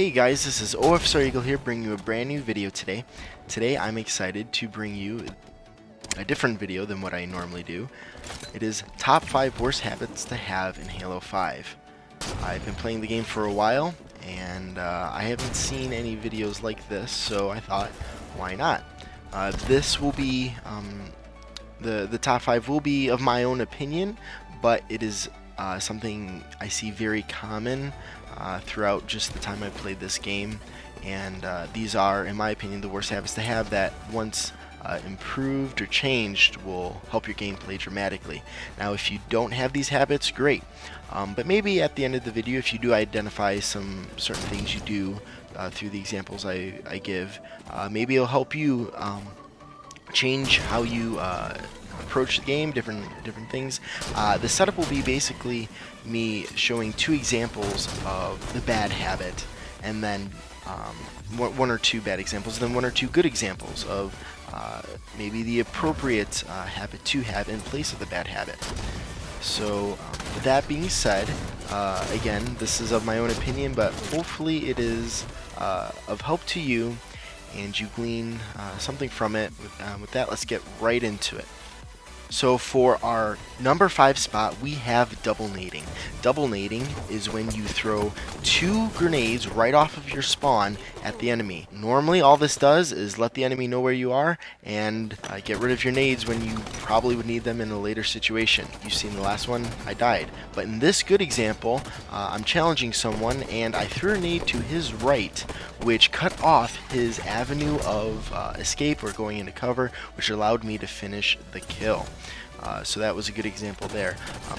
Hey guys, this is OFSREagle here bringing you a brand new video today. Today I'm excited to bring you a different video than what I normally do. It is top 5 worst habits to have in Halo 5. I've been playing the game for a while and I haven't seen any videos like this, so I thought, why not? This will be, the top 5 will be of my own opinion, but it is something I see very common throughout just the time I've played this game, and these are, in my opinion, the worst habits to have that once improved or changed will help your gameplay dramatically. Now if you don't have these habits, great, but maybe at the end of the video, if you do identify some certain things you do through the examples I give, maybe it'll help you change how you approach the game, different things. The setup will be basically me showing 2 examples of the bad habit, and then one or 2 bad examples, then 1 or 2 good examples of maybe the appropriate habit to have in place of the bad habit. So with that being said, again, this is of my own opinion, but hopefully it is of help to you and you glean something from it. With that, let's get right into it. So for our number 5 spot, we have double nading. Double nading is when you throw 2 grenades right off of your spawn at the enemy. Normally all this does is let the enemy know where you are and get rid of your nades when you probably would need them in a later situation. You've seen the last one, I died. But in this good example, I'm challenging someone and I threw a nade to his right, which cut off his avenue of escape or going into cover, which allowed me to finish the kill. So that was a good example there.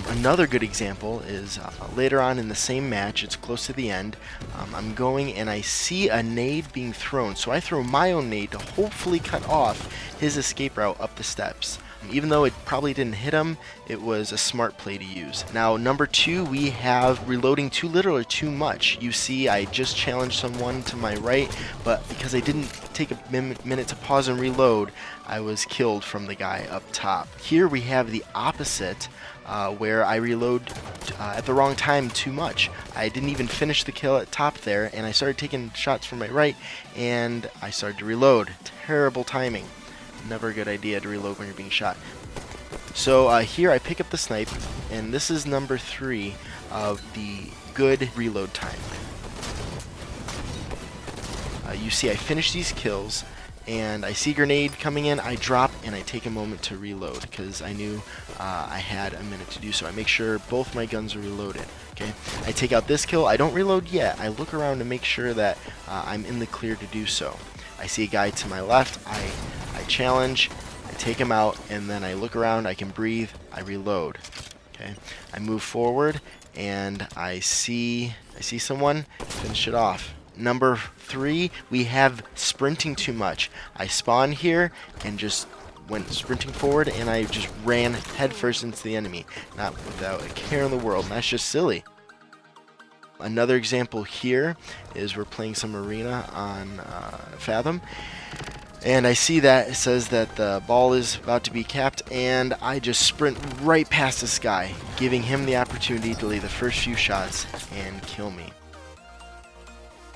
Another good example is later on in the same match, it's close to the end, I'm going and I see a nade being thrown, so I throw my own nade to hopefully cut off his escape route up the steps. Even though it probably didn't hit him, it was a smart play to use. Now number 2, we have reloading too little or too much. You see I just challenged someone to my right, but because I didn't take a minute to pause and reload, I was killed from the guy up top. Here we have the opposite, where I reload at the wrong time too much. I didn't even finish the kill at top there, and I started taking shots from my right, and I started to reload. Terrible timing. Never a good idea to reload when you're being shot. So here I pick up the snipe, and this is number 3 of the good reload time. You see I finish these kills, and I see grenade coming in, I drop, and I take a moment to reload, because I knew I had a minute to do so. I make sure both my guns are reloaded. Okay, I take out this kill, I don't reload yet, I look around to make sure that I'm in the clear to do so. I see a guy to my left, I challenge, I take him out, and then I look around, I can breathe, I reload. Okay, I move forward, and I see someone, finish it off. Number 3, we have sprinting too much. I spawn here and just went sprinting forward, and I just ran headfirst into the enemy, not without a care in the world, and that's just silly. Another example here is we're playing some arena on Fathom, and I see that it says that the ball is about to be capped, and I just sprint right past this guy, giving him the opportunity to lay the first few shots and kill me.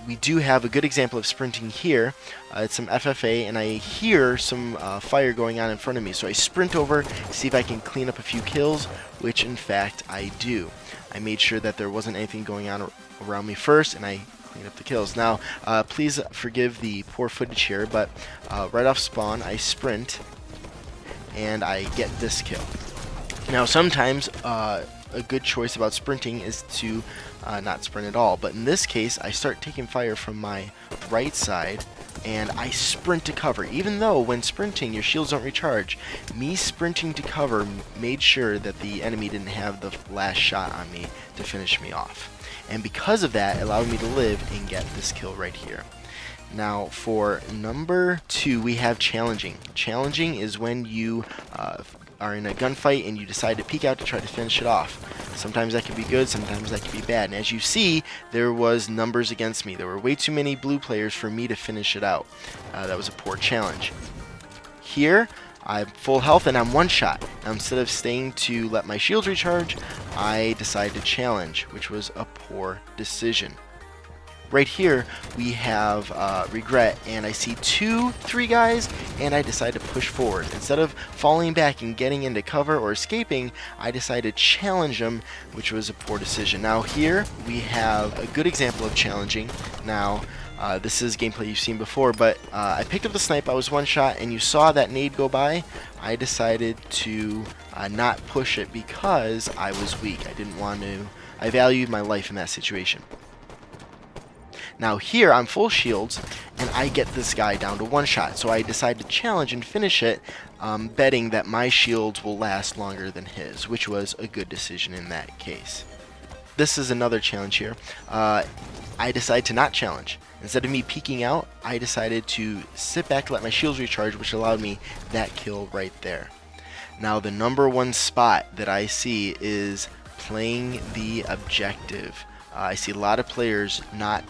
We do have a good example of sprinting here. It's some FFA, and I hear some fire going on in front of me, so I sprint over, see if I can clean up a few kills, which in fact I do. I made sure that there wasn't anything going on around me first, and I cleaned up the kills. Now, please forgive the poor footage here, but right off spawn, I sprint, and I get this kill. Now, sometimes a good choice about sprinting is to not sprint at all, but in this case, I start taking fire from my right side, and I sprint to cover. Even though when sprinting your shields don't recharge, me sprinting to cover made sure that the enemy didn't have the last shot on me to finish me off. And because of that, it allowed me to live and get this kill right here. Now for number 2, we have challenging. Challenging is when you are in a gunfight and you decide to peek out to try to finish it off. Sometimes that can be good, sometimes that can be bad. And as you see, there was numbers against me. There were way too many blue players for me to finish it out. That was a poor challenge. Here, I'm full health and I'm one shot. Now, instead of staying to let my shields recharge, I decided to challenge, which was a poor decision. Right here, we have regret, and I see 2-3 guys, and I decide to push forward. Instead of falling back and getting into cover or escaping, I decided to challenge them, which was a poor decision. Now here, we have a good example of challenging. Now, this is gameplay you've seen before, but I picked up the snipe, I was one shot, and you saw that nade go by. I decided to not push it because I was weak. I didn't want to, I valued my life in that situation. Now here, I'm full shields, and I get this guy down to one shot, so I decide to challenge and finish it, betting that my shields will last longer than his, which was a good decision in that case. This is another challenge here. I decide to not challenge. Instead of me peeking out, I decided to sit back, let my shields recharge, which allowed me that kill right there. Now the number one spot that I see is playing the objective. I see a lot of players not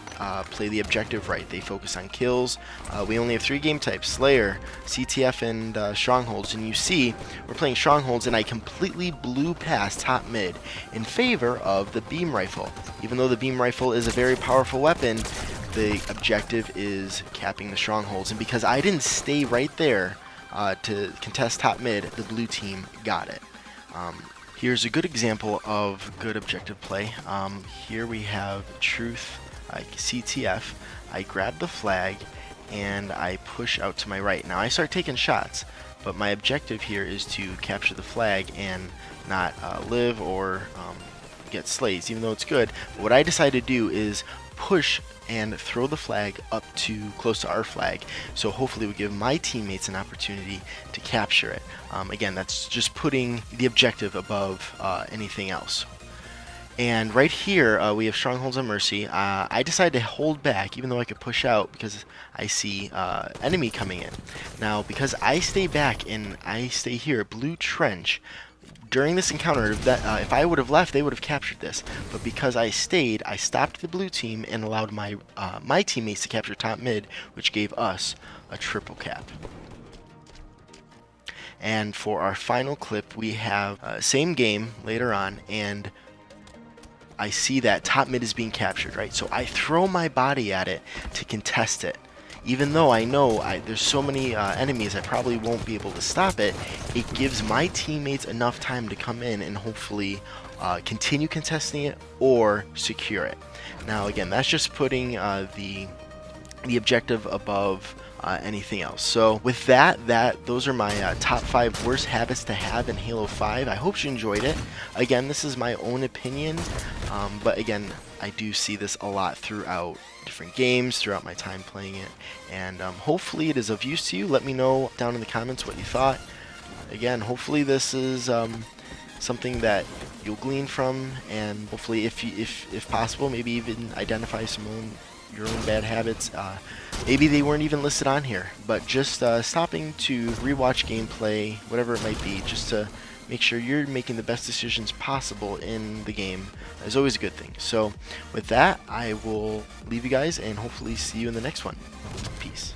play the objective right. They focus on kills. We only have 3 game types: Slayer, CTF, and Strongholds. And you see, we're playing Strongholds, and I completely blew past top mid in favor of the beam rifle. Even though the beam rifle is a very powerful weapon, the objective is capping the Strongholds. And because I didn't stay right there to contest top mid, the blue team got it. Here's a good example of good objective play. Here we have Truth, CTF. I grab the flag and I push out to my right. Now I start taking shots, but my objective here is to capture the flag and not live or get slays, even though it's good. But what I decided to do is push and throw the flag up to close to our flag, so hopefully we give my teammates an opportunity to capture it. Again, that's just putting the objective above anything else. And right here we have Strongholds on Mercy. I decided to hold back even though I could push out because I see enemy coming in. Now because I stay back and I stay here, Blue Trench, during this encounter, that if I would have left, they would have captured this. But because I stayed, I stopped the blue team and allowed my my teammates to capture top mid, which gave us a triple cap. And for our final clip, we have same game later on, and I see that top mid is being captured, right? So I throw my body at it to contest it. Even though I know there's so many enemies I probably won't be able to stop it, it gives my teammates enough time to come in and hopefully continue contesting it or secure it. Now again, that's just putting the objective above anything else. So with that, those are my top 5 worst habits to have in Halo 5. I hope you enjoyed it. Again, this is my own opinion, but again, I do see this a lot throughout different games, throughout my time playing it, and hopefully it is of use to you. Let me know down in the comments what you thought. Again, hopefully this is something that you'll glean from, and hopefully if possible, maybe even identify your own bad habits. Maybe they weren't even listed on here, but just stopping to rewatch gameplay, whatever it might be, just to make sure you're making the best decisions possible in the game is always a good thing. So with that, I will leave you guys and hopefully see you in the next one. Peace.